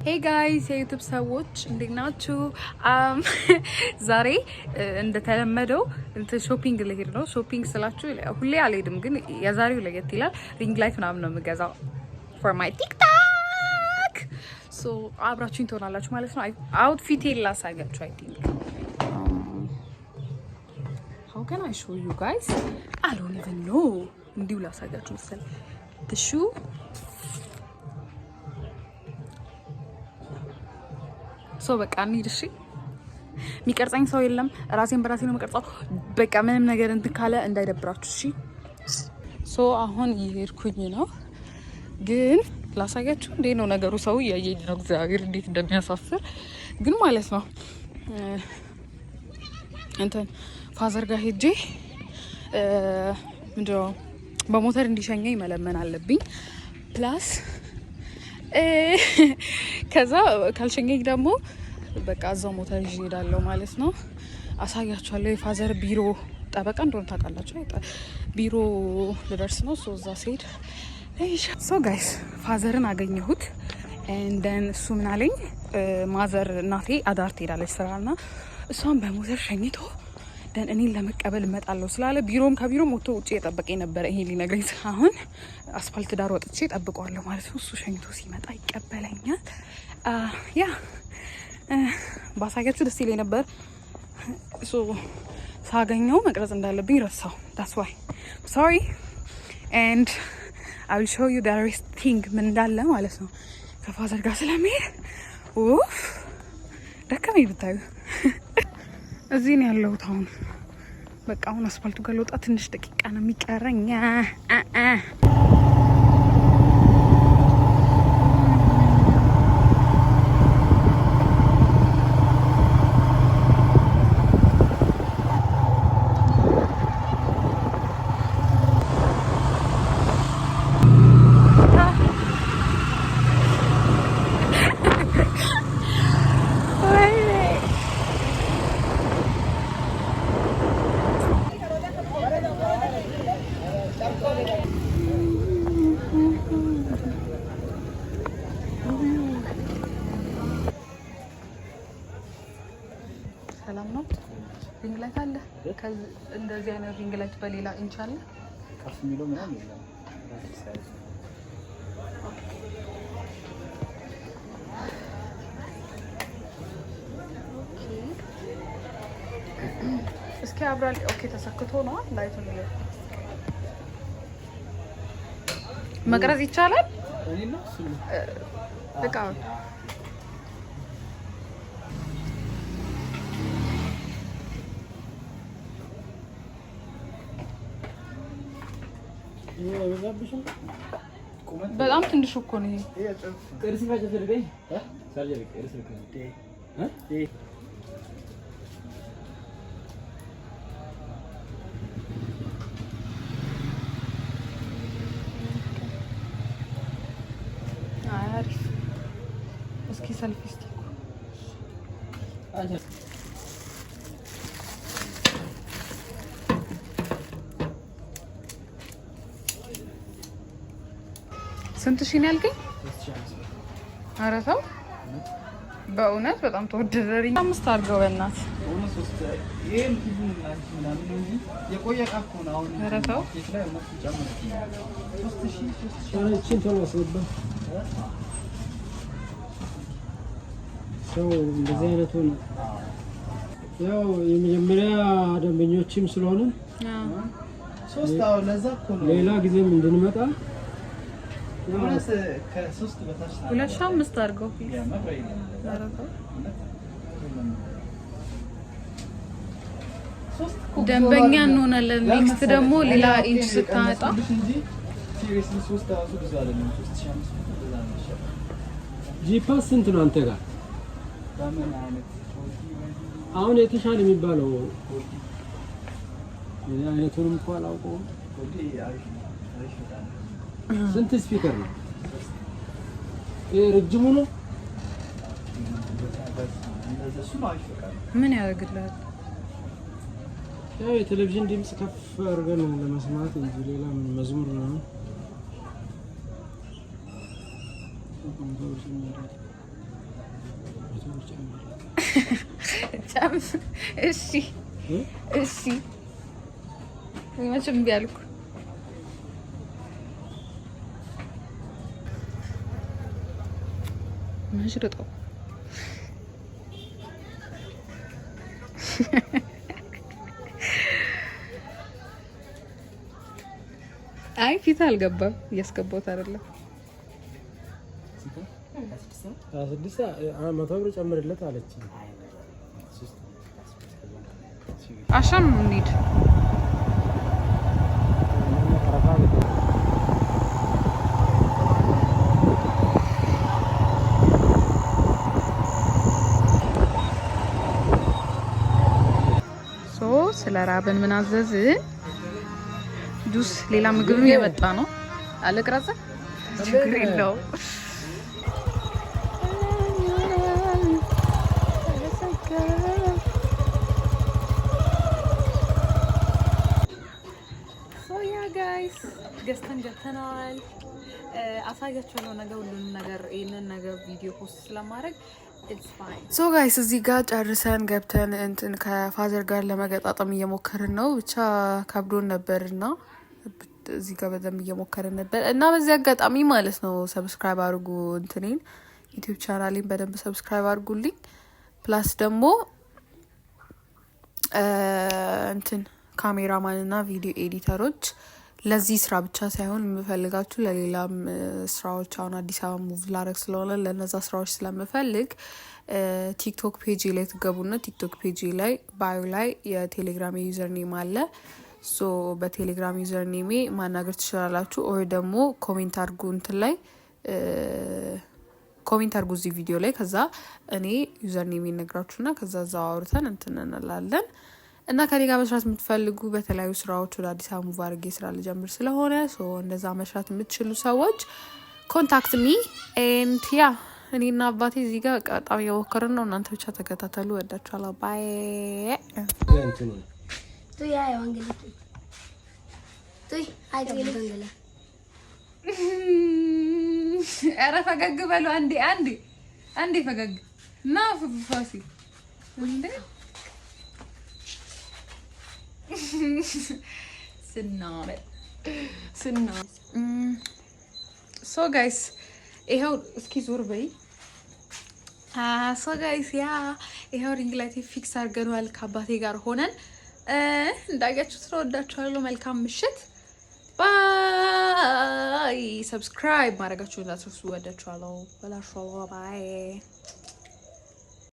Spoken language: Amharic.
Hey guys, የዩቲዩብ ሰዎች እንዴት ናችሁ? ዛሬ እንደተለመደው ሾፒንግ ልሄድ ነው። ሾፒንግ ስላችሁ ሁሌ አልሄድም፣ ግን የዛሬው ለየት ይላል። ሪንግ ላይት ምናምን ነው የምገዛው for my TikTok. So አብራችሁኝ ትሆናላችሁ ማለት ነው። አውትፊቴን ላሳያችሁ። I think how can I show you guys? I don't even know. እንዲሁ ላሳያችሁ መሰለኝ the shoe. ሶ በቃ እንሂድ። እሺ የሚቀርጸኝ ሰው የለም፣ ራሴን በራሴ ነው የምቀርጸው። በቃ ምንም ነገር እንትን ካለ እንዳይደብራችሁ እሺ። ሶ አሁን እየሄድኩኝ ነው፣ ግን ላሳያችሁ እንዴት ነው ነገሩ። ሰው እያየኝ ነው፣ እግዚአብሔር እንዴት እንደሚያሳፍር ግን ማለት ነው። እንትን ፋዘር ጋር ሄጄ ምንድነው በሞተር እንዲሸኘኝ መለመን አለብኝ። ፕላስ ከዛ ካልሸኘኝ ደግሞ በቃ እዛው ሞተር ይዤ እሄዳለሁ ማለት ነው። አሳያችኋለሁ። የፋዘር ቢሮ ጠበቃ እንደሆነ ታውቃላችሁ። ቢሮ ልደርስ ነው። ሶ እዛ ስሄድ ሶ ጋይስ ፋዘርን አገኘሁት። እንደን እሱ ምን አለኝ፣ ማዘር እናቴ አዳር ትሄዳለች ስራና እሷን በሞተር ሸኝቶ ደን እኔን ለመቀበል እመጣለሁ ስላለ ከቢሮም ወጥቶ ውጪ የጠበቀኝ ነበር። ይሄን ሊነግረኝ አሁን አስፋልት ዳር ወጥቼ ጠብቀዋለሁ ማለት ነው። እሱ ሸኝቶ ሲመጣ ይቀበለኛል። ያ ባሳያችሁ ደስ ይለኝ ነበር። ሶ ሳገኘው መቅረጽ እንዳለብኝ ረሳው። that's why sorry and I will show you the rest thing ምን እንዳለ ማለት ነው። ከፋዘር ጋር ስለሚሄድ ደከመኝ ብታዩ። እዚህ ነው ያለሁት አሁን። በቃ አሁን አስፋልቱ ጋር ልወጣ ትንሽ ደቂቃ ነው የሚቀረኝ። ሰላም ነው። ሪንግ ላይት አለ። እንደዚህ አይነት ሪንግ ላይት በሌላ ኢንች አለ። ከፍ የሚለው ምናምን የለም። እስኪ አብራል። ኦኬ ተሰክቶ ነው ላይቱ ነው። መቅረጽ ይቻላል። በቃ በጣም ትንሽ እኮ ነው ይሄ። አሪፍ። እስኪ ሰልፊ ስቲክ ስንት ሺህ ነው ያልከኝ? 3500። ኧረ ተው በእውነት በጣም ተወደደልኝ። 5 አድርገው በእናት። ኧረ ተው ሰው እንደዚህ አይነቱ ነው። ያው የመጀመሪያ ደንበኞችም ስለሆነ ሌላ ጊዜም እንድንመጣ 2500 አድርገው። ደንበኛ እንሆናለን። ኔክስት ደግሞ ሌላ ኢንች ስታመጣ ጂፓስ ስንት ነው አንተ ጋር? አሁን የተሻለ የሚባለው አይነቱንም እንኳን አላውቀውም። ስንት ስፒከር ነው? ይሄ ረጅሙ ነው። ምን ያደርግልሃል? ያው የቴሌቪዥን ድምጽ ከፍ አድርገን ለመስማት እንጂ ሌላ መዝሙር ነው። እሺ እሺ መቼም እምቢ አልኩ። መሽረጣው አይ ፊት አልገባም። እያስገባሁት አይደለም። 100 ብር ጨምርለት አለች። አሻም እንሂድ። ስለ ራብን ምን አዘዝን? ጁስ፣ ሌላ ምግብም የመጣ ነው። አለቅራጸ ችግር የለው። ሶያ ጋይስ ገዝተን ገብተናል። አሳያችኋለሁ ነገር ሁሉንም ነገር ይሄንን ነገር ቪዲዮ ፖስት ስለማድረግ ሶ ጋይስ እዚህ ጋር ጨርሰን ገብተን እንትን ከፋዘር ጋር ለመገጣጠም እየሞከርን ነው። ብቻ ከብዶን ነበርና እዚህ ጋር በደንብ እየሞከርን ነበር እና በዚህ አጋጣሚ ማለት ነው ሰብስክራይብ አድርጉ፣ እንትኔን ዩቲዩብ ቻናሌን በደንብ ሰብስክራይብ አድርጉልኝ። ፕላስ ደግሞ እንትን ካሜራማን እና ቪዲዮ ኤዲተሮች ለዚህ ስራ ብቻ ሳይሆን የምፈልጋችሁ ለሌላም ስራዎች፣ አሁን አዲስ አበባ ሙቭ ላረግ ስለሆነ ለነዛ ስራዎች ስለምፈልግ ቲክቶክ ፔጅ ላይ ትገቡና ቲክቶክ ፔጅ ላይ ባዮ ላይ የቴሌግራም ዩዘር ኔም አለ። ሶ በቴሌግራም ዩዘር ኔሜ ማናገር ትችላላችሁ። ኦር ደግሞ ኮሜንት አድርጉ እንትን ላይ ኮሜንት አድርጉ እዚህ ቪዲዮ ላይ። ከዛ እኔ ዩዘር ኔሜ ነግራችሁና ከዛ ዛው አውርተን እንትን እንላለን። እና ከኔ ጋር መስራት የምትፈልጉ በተለያዩ ስራዎች ወደ አዲስ አበባ ሙቭ አድርጌ ስራ ልጀምር ስለሆነ እንደዛ መስራት የምትችሉ ሰዎች ኮንታክት ሚ ኤንድ ያ እኔና አባቴ እዚህ ጋር በጣም እየሞከርን ነው። እናንተ ብቻ ተከታተሉ። ወዳችኋለሁ። ባይ ኧረ ፈገግ በሉ አንዴ አንዴ አንዴ ፈገግ እና ፋሲ እንዴ ስና ሶ ጋይስ ይሄው እስኪ ዞር በይ። ሶ ጋይስ ያ ይሄው ሪንግ ላይት ፊክስ አድርገናል ከአባቴ ጋር ሆነን። እንዳያችሁት ስለወዳችኋለሁ። መልካም ምሽት። ባይ። ሰብስክራይብ ማድረጋችሁን እንዳትረሱ። ወዳችኋለሁ። ባይ